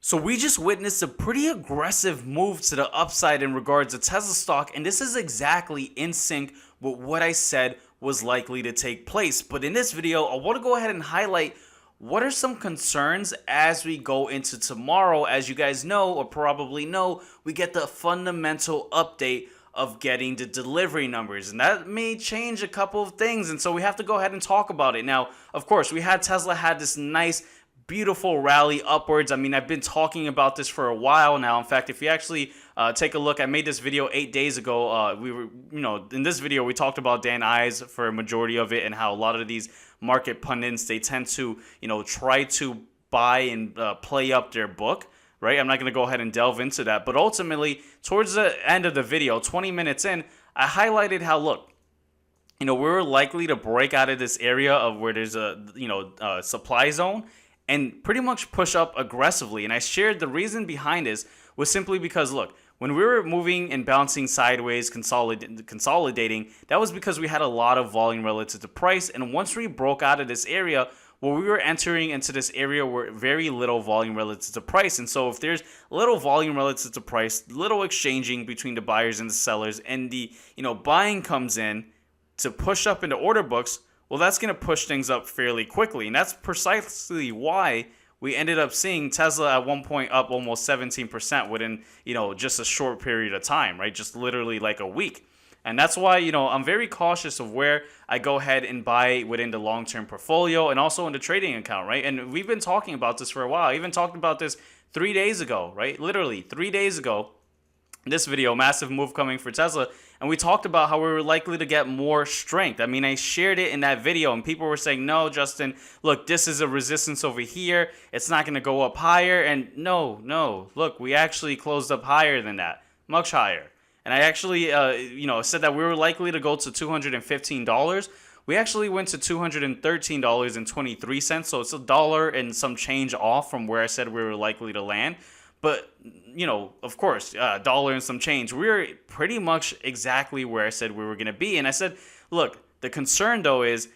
So we just witnessed a pretty aggressive move to the upside in regards to Tesla stock, and this is exactly in sync with what I said was likely to take place. But in this video, I want to go ahead and highlight what are some concerns as we go into tomorrow. As you guys know, or probably know, we get the fundamental update of getting the delivery numbers, and that may change a couple of things, and so we have to go ahead and talk about it. Now, of course, Tesla had this nice beautiful rally upwards. I mean, I've been talking about this for a while now. In fact, if you actually take a look, I made this video 8 days ago. In this video, we talked about Dan Ives for a majority of it and how a lot of these market pundits, they tend to, try to buy and play up their book, right? I'm not going to go ahead and delve into that. But ultimately, towards the end of the video, 20 minutes in, I highlighted how, look, we're likely to break out of this area of where there's a supply zone and pretty much push up aggressively. And I shared the reason behind this was simply because, look, when we were moving and bouncing sideways, consolidating, that was because we had a lot of volume relative to price. And once we broke out of this area, well, we were entering into this area where very little volume relative to price. And so if there's little volume relative to price, little exchanging between the buyers and the sellers, and the buying comes in to push up into order books, well, that's going to push things up fairly quickly. And that's precisely why we ended up seeing Tesla at one point up almost 17% within, just a short period of time, right? Just literally like a week. And that's why, I'm very cautious of where I go ahead and buy within the long-term portfolio and also in the trading account, right? And we've been talking about this for a while. I even talked about this 3 days ago, right? Literally 3 days ago. This video, massive move coming for Tesla, and we talked about how we were likely to get more strength. I mean, I shared it in that video, and people were saying, no, Justin, look, this is a resistance over here. It's not going to go up higher. And no, look, we actually closed up higher than that, much higher. And I actually, said that we were likely to go to $215. We actually went to $213.23, so it's $1 and some change off from where I said we were likely to land. But, of course, dollar and some change. We were pretty much exactly where I said we were going to be. And I said, look, the concern, though, is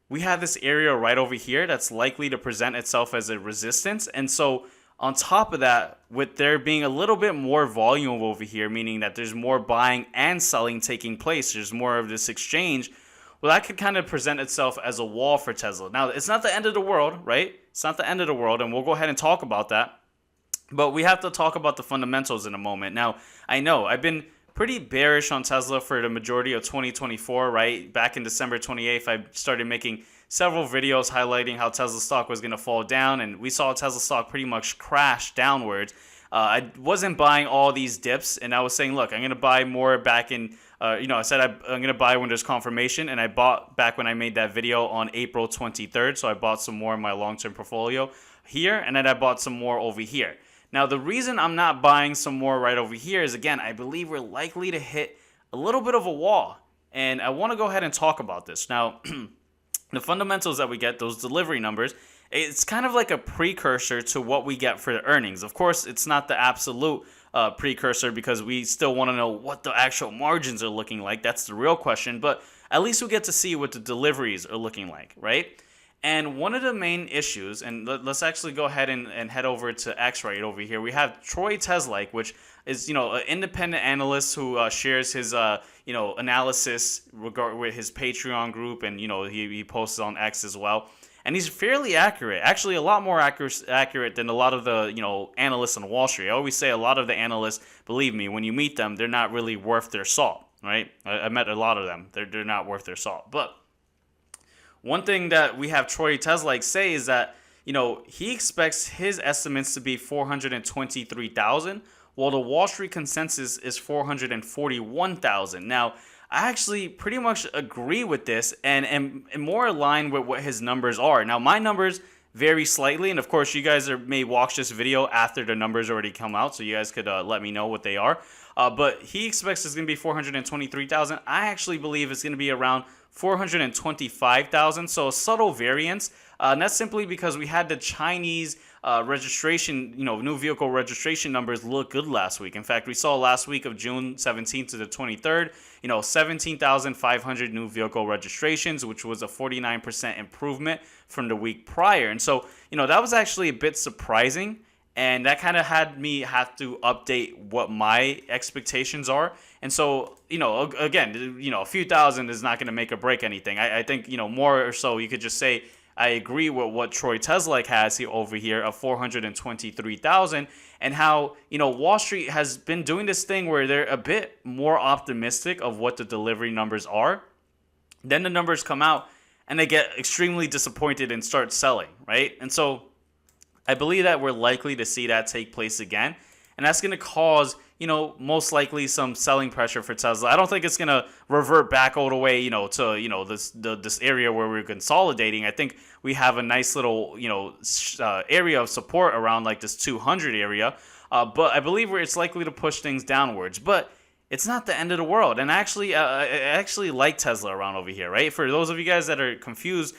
we have this area right over here that's likely to present itself as a resistance. And so on top of that, with there being a little bit more volume over here, meaning that there's more buying and selling taking place, there's more of this exchange, well, that could kind of present itself as a wall for Tesla. Now, it's not the end of the world, right? It's not the end of the world, and we'll go ahead and talk about that. But we have to talk about the fundamentals in a moment. Now, I know I've been pretty bearish on Tesla for the majority of 2024, right? Back in December 28th, I started making several videos highlighting how Tesla stock was going to fall down, and we saw Tesla stock pretty much crash downwards. I wasn't buying all these dips, and I was saying, look, I'm going to buy more back in, I said I'm going to buy when there's confirmation, and I bought back when I made that video on April 23rd, so I bought some more in my long-term portfolio here, and then I bought some more over here. Now, the reason I'm not buying some more right over here is, again, I believe we're likely to hit a little bit of a wall, and I want to go ahead and talk about this. Now, the fundamentals that we get, those delivery numbers, it's kind of like a precursor to what we get for the earnings. Of course, it's not the absolute precursor because we still want to know what the actual margins are looking like. That's the real question, but at least we get to see what the deliveries are looking like, right? And one of the main issues, and let's actually go ahead and head over to X right over here. We have Troy Teslike, which is, an independent analyst who shares his, analysis with his Patreon group, and, he posts on X as well. And he's fairly accurate, actually a lot more accurate than a lot of the, analysts on Wall Street. I always say a lot of the analysts, believe me, when you meet them, they're not really worth their salt, right? I met a lot of them. They're not worth their salt. But one thing that we have Troy Teslike say is that, he expects his estimates to be 423,000, while the Wall Street consensus is 441,000. Now, I actually pretty much agree with this and am more aligned with what his numbers are. Now, my numbers vary slightly, and of course, you guys may watch this video after the numbers already come out, so you guys could let me know what they are. But he expects it's going to be 423,000. I actually believe it's going to be around 425,000, so a subtle variance. And that's simply because we had the Chinese registration, new vehicle registration numbers look good last week. In fact, we saw last week of June 17th to the 23rd, 17,500 new vehicle registrations, which was a 49% improvement from the week prior. And so, that was actually a bit surprising. And that kind of had me have to update what my expectations are. And so, again, a few thousand is not going to make or break anything. I think, more or so you could just say, I agree with what Troy Teslak has here over here of 423,000, and how, Wall Street has been doing this thing where they're a bit more optimistic of what the delivery numbers are. Then the numbers come out and they get extremely disappointed and start selling, right? And so I believe that we're likely to see that take place again. And that's going to cause, most likely some selling pressure for Tesla. I don't think it's going to revert back all the way, to, this area where we're consolidating. I think we have a nice little, area of support around like this 200 area. But I believe it's likely to push things downwards. But it's not the end of the world. And I actually like Tesla around over here, right? For those of you guys that are confused,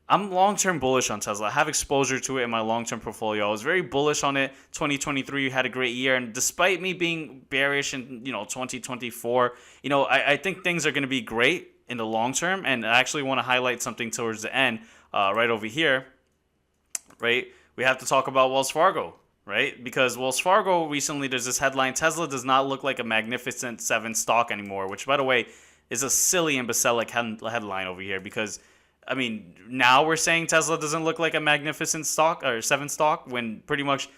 I'm long-term bullish on Tesla. I have exposure to it in my long-term portfolio. I was very bullish on it. 2023 had a great year, and despite me being bearish in 2024, I think things are going to be great in the long term. And I actually want to highlight something towards the end, right over here. Right, we have to talk about Wells Fargo, right? Because Wells Fargo recently, there's this headline: Tesla does not look like a Magnificent Seven stock anymore. Which, by the way, is a silly imbecilic headline over here because, I mean, now we're saying Tesla doesn't look like a Magnificent stock or Seven stock when pretty much,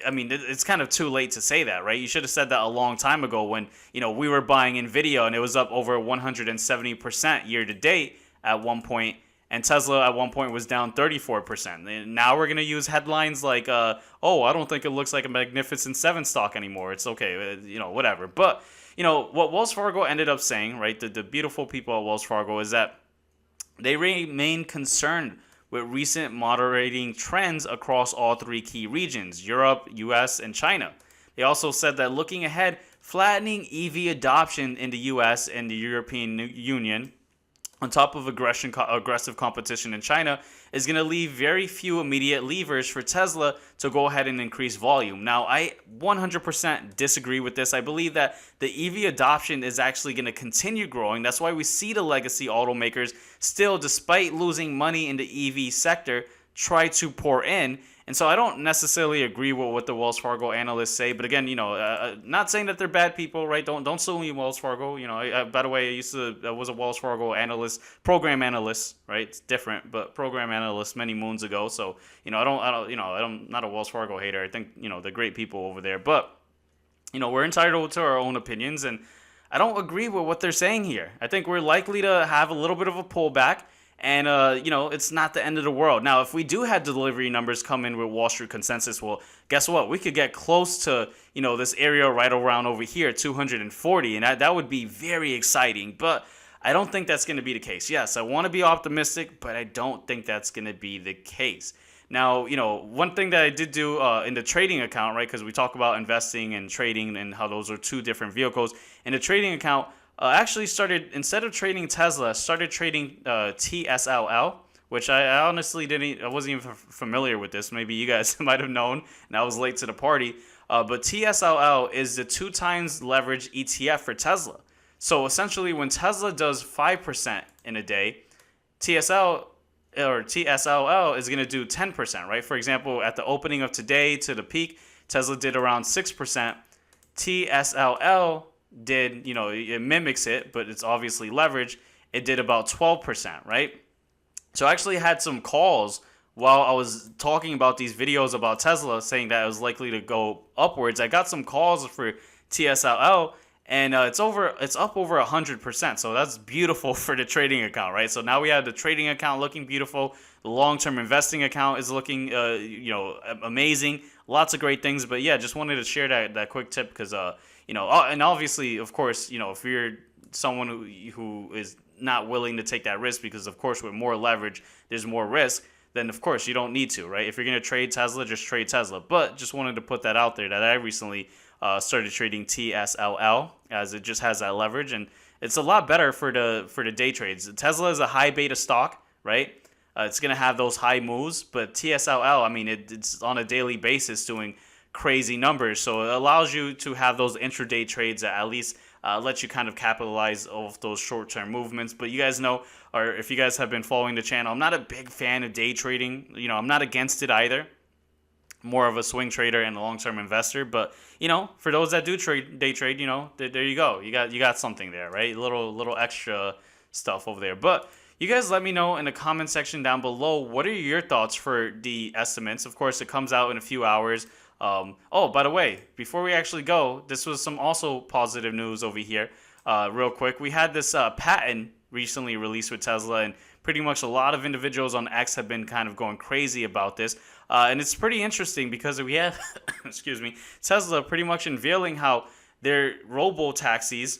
I mean, it's kind of too late to say that, right? You should have said that a long time ago when, we were buying Nvidia and it was up over 170% year to date at one point, and Tesla at one point was down 34%. And now we're going to use headlines like, I don't think it looks like a Magnificent Seven stock anymore. It's okay, whatever. But, what Wells Fargo ended up saying, right, the beautiful people at Wells Fargo, is that they remain concerned with recent moderating trends across all three key regions: Europe, US, and China. They also said that looking ahead, flattening EV adoption in the US and the European Union, on top of aggressive competition in China, is going to leave very few immediate levers for Tesla to go ahead and increase volume. Now, I 100% disagree with this. I believe that the EV adoption is actually going to continue growing. That's why we see the legacy automakers still, despite losing money in the EV sector, try to pour in. And so I don't necessarily agree with what the Wells Fargo analysts say, but again, not saying that they're bad people, right? Don't sue me, Wells Fargo. By the way, I was a Wells Fargo analyst, program analyst, right? It's different, but program analyst many moons ago. So I'm not a Wells Fargo hater. I think they're great people over there, but we're entitled to our own opinions, and I don't agree with what they're saying here. I think we're likely to have a little bit of a pullback. And, it's not the end of the world. Now, if we do have delivery numbers come in with Wall Street consensus, well, guess what? We could get close to, this area right around over here, 240. And that would be very exciting. But I don't think that's going to be the case. Yes, I want to be optimistic, but I don't think that's going to be the case. Now, one thing that I did do in the trading account, right, because we talk about investing and trading and how those are two different vehicles. In the trading account, actually started, instead of trading Tesla, started trading TSLL, which I honestly I wasn't even familiar with this. Maybe you guys might have known, and I was late to the party. But TSLL is the 2 times leverage ETF for Tesla. So essentially, when Tesla does 5% in a day, TSLL is going to do 10%, right? For example, at the opening of today to the peak, Tesla did around 6%. TSLL did, it mimics it, but it's obviously leverage. It did about 12%, right? So I actually had some calls while I was talking about these videos about Tesla, saying that it was likely to go upwards. I got some calls for TSLL, and it's up over 100%. So that's beautiful for the trading account, right? So now we have the trading account looking beautiful. The long-term investing account is looking, amazing. Lots of great things. But yeah, just wanted to share that quick tip because, and obviously, of course, if you're someone who is not willing to take that risk, because of course with more leverage there's more risk, then of course you don't need to, right? If you're going to trade Tesla, just trade Tesla. But just wanted to put that out there that I recently started trading TSLL, as it just has that leverage, and it's a lot better for the day trades. Tesla is a high beta stock, right? It's going to have those high moves, but TSLL, I mean, it's on a daily basis doing crazy numbers, so it allows you to have those intraday trades that at least let you kind of capitalize off those short-term movements. But you guys know, or if you guys have been following the channel, I'm not a big fan of day trading. I'm not against it either. more of a swing trader and a long-term investor. But for those that do trade day trade, there you go. You got something there, right? Little extra stuff over there. But you guys let me know in the comment section down below, what are your thoughts for the estimates? Of course, it comes out in a few hours. Oh, by the way, before we actually go, this was some also positive news over here. Real quick, we had this patent recently released with Tesla, and pretty much a lot of individuals on X have been kind of going crazy about this. And it's pretty interesting because we have, excuse me, Tesla pretty much unveiling how their robo-taxis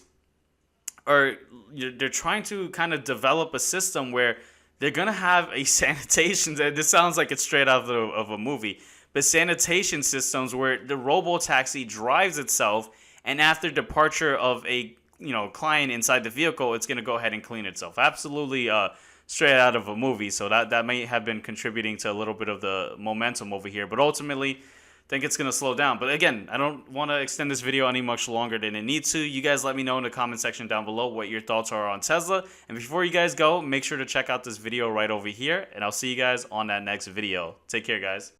they're trying to kind of develop a system where they're going to have a sanitation, this sounds like it's straight out of a movie, but sanitation systems where the robo-taxi drives itself, and after departure of a client inside the vehicle, it's going to go ahead and clean itself. Absolutely straight out of a movie. So that may have been contributing to a little bit of the momentum over here, but ultimately I think it's going to slow down. But again, I don't want to extend this video any much longer than it needs to. You guys let me know in the comment section down below what your thoughts are on Tesla. And before you guys go, make sure to check out this video right over here, and I'll see you guys on that next video. Take care, guys.